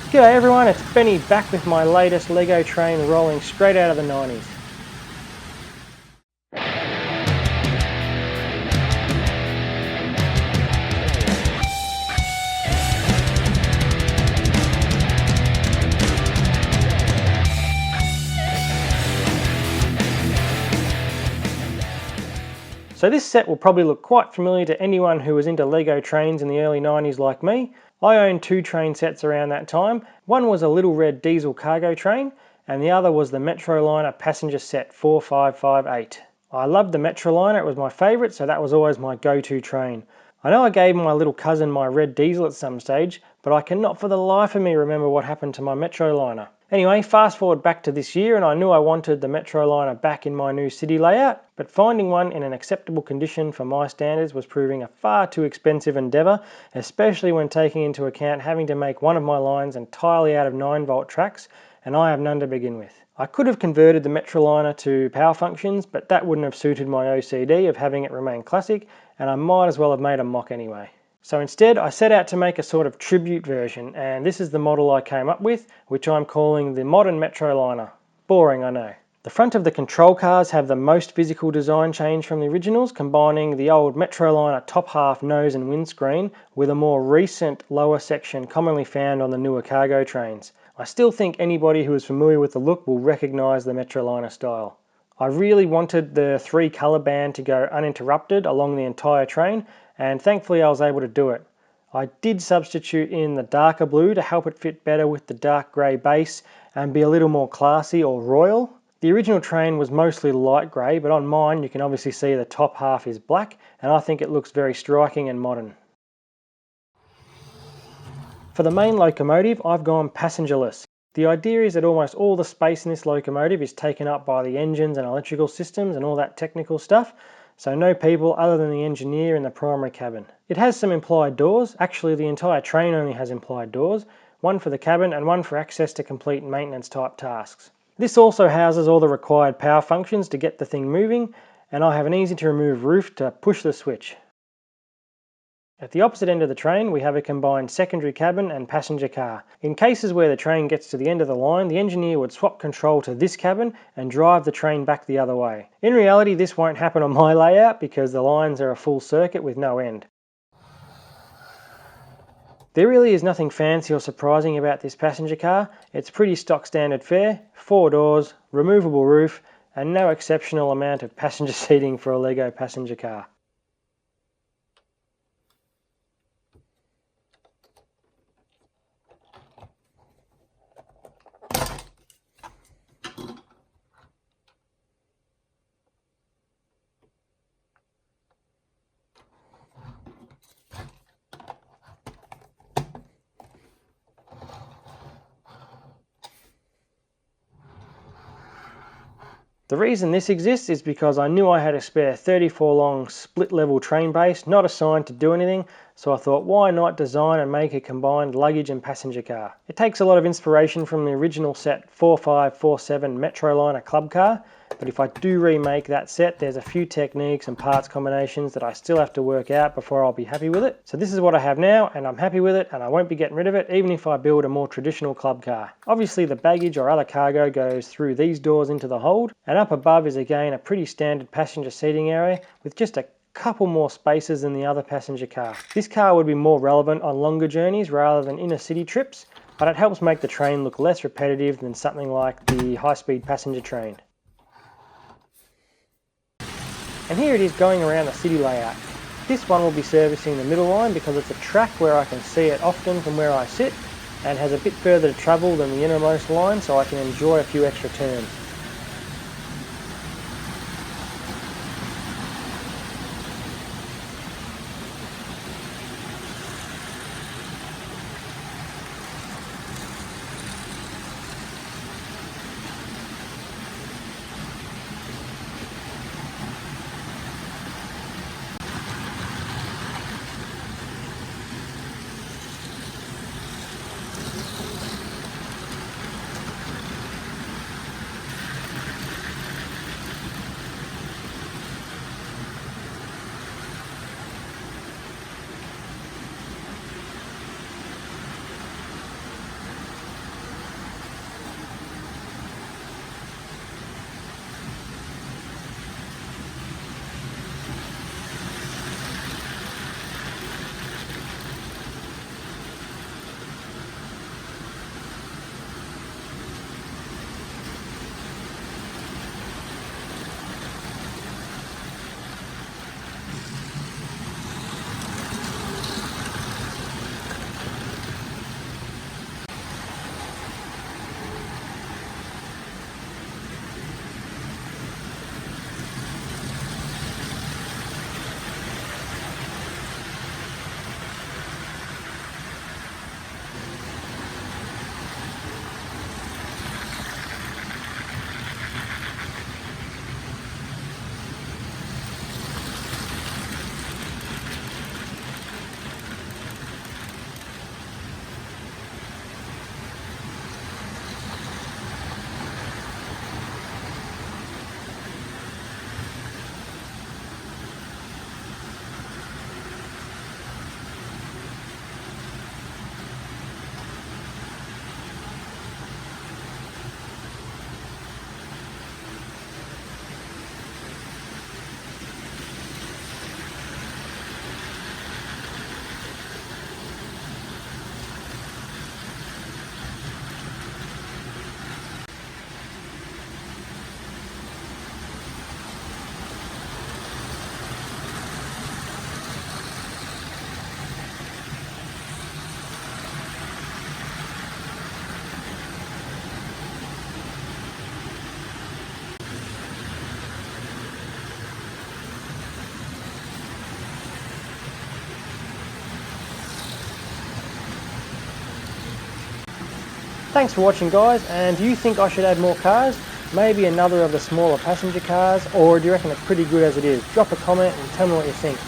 G'day everyone, it's Benny back with my latest Lego train rolling straight out of the 90s. So this set will probably look quite familiar to anyone who was into Lego trains in the early 90s like me. I owned two train sets around that time. One was a little red diesel cargo train and the other was the Metroliner passenger set 4558. I loved the Metroliner, it was my favourite, so that was always my go-to train. I know I gave my little cousin my red diesel at some stage, but I cannot for the life of me remember what happened to my Metroliner. Anyway, fast forward back to this year and I knew I wanted the Metroliner back in my new city layout, but finding one in an acceptable condition for my standards was proving a far too expensive endeavour, especially when taking into account having to make one of my lines entirely out of 9-volt tracks, and I have none to begin with. I could have converted the Metroliner to power functions, but that wouldn't have suited my OCD of having it remain classic, and I might as well have made a mock anyway. So instead I set out to make a sort of tribute version, and this is the model I came up with, which I'm calling the modern Metroliner. Boring, I know. The front of the control cars have the most physical design change from the originals, combining the old Metroliner top half nose and windscreen with a more recent lower section commonly found on the newer cargo trains. I still think anybody who is familiar with the look will recognise the Metroliner style. I really wanted the 3 colour band to go uninterrupted along the entire train, and thankfully I was able to do it. I did substitute in the darker blue to help it fit better with the dark grey base and be a little more classy or royal. The original train was mostly light grey, but on mine you can obviously see the top half is black, and I think it looks very striking and modern. For the main locomotive, I've gone passengerless. The idea is that almost all the space in this locomotive is taken up by the engines and electrical systems and all that technical stuff, so no people other than the engineer in the primary cabin. It has some implied doors. Actually, the entire train only has implied doors, one for the cabin and one for access to complete maintenance type tasks. This also houses all the required power functions to get the thing moving, and I have an easy to remove roof to push the switch. At the opposite end of the train we have a combined secondary cabin and passenger car. In cases where the train gets to the end of the line, the engineer would swap control to this cabin and drive the train back the other way. In reality this won't happen on my layout because the lines are a full circuit with no end. There really is nothing fancy or surprising about this passenger car. It's pretty stock standard fare, 4 doors, removable roof, and no exceptional amount of passenger seating for a Lego passenger car. The reason this exists is because I knew I had a spare 34 long split level train base, not assigned to do anything, so I thought why not design and make a combined luggage and passenger car. It takes a lot of inspiration from the original set 4547 Metroliner club car, but if I do remake that set there's a few techniques and parts combinations that I still have to work out before I'll be happy with it. So this is what I have now and I'm happy with it and I won't be getting rid of it even if I build a more traditional club car. Obviously the baggage or other cargo goes through these doors into the hold, and up above is again a pretty standard passenger seating area with just a couple more spaces than the other passenger car. This car would be more relevant on longer journeys rather than inner city trips, but it helps make the train look less repetitive than something like the high-speed passenger train. And here it is going around the city layout. This one will be servicing the middle line because it's a track where I can see it often from where I sit and has a bit further to travel than the innermost line, so I can enjoy a few extra turns. Thanks for watching, guys, and do you think I should add more cars? Maybe another of the smaller passenger cars, or do you reckon it's pretty good as it is? Drop a comment and tell me what you think.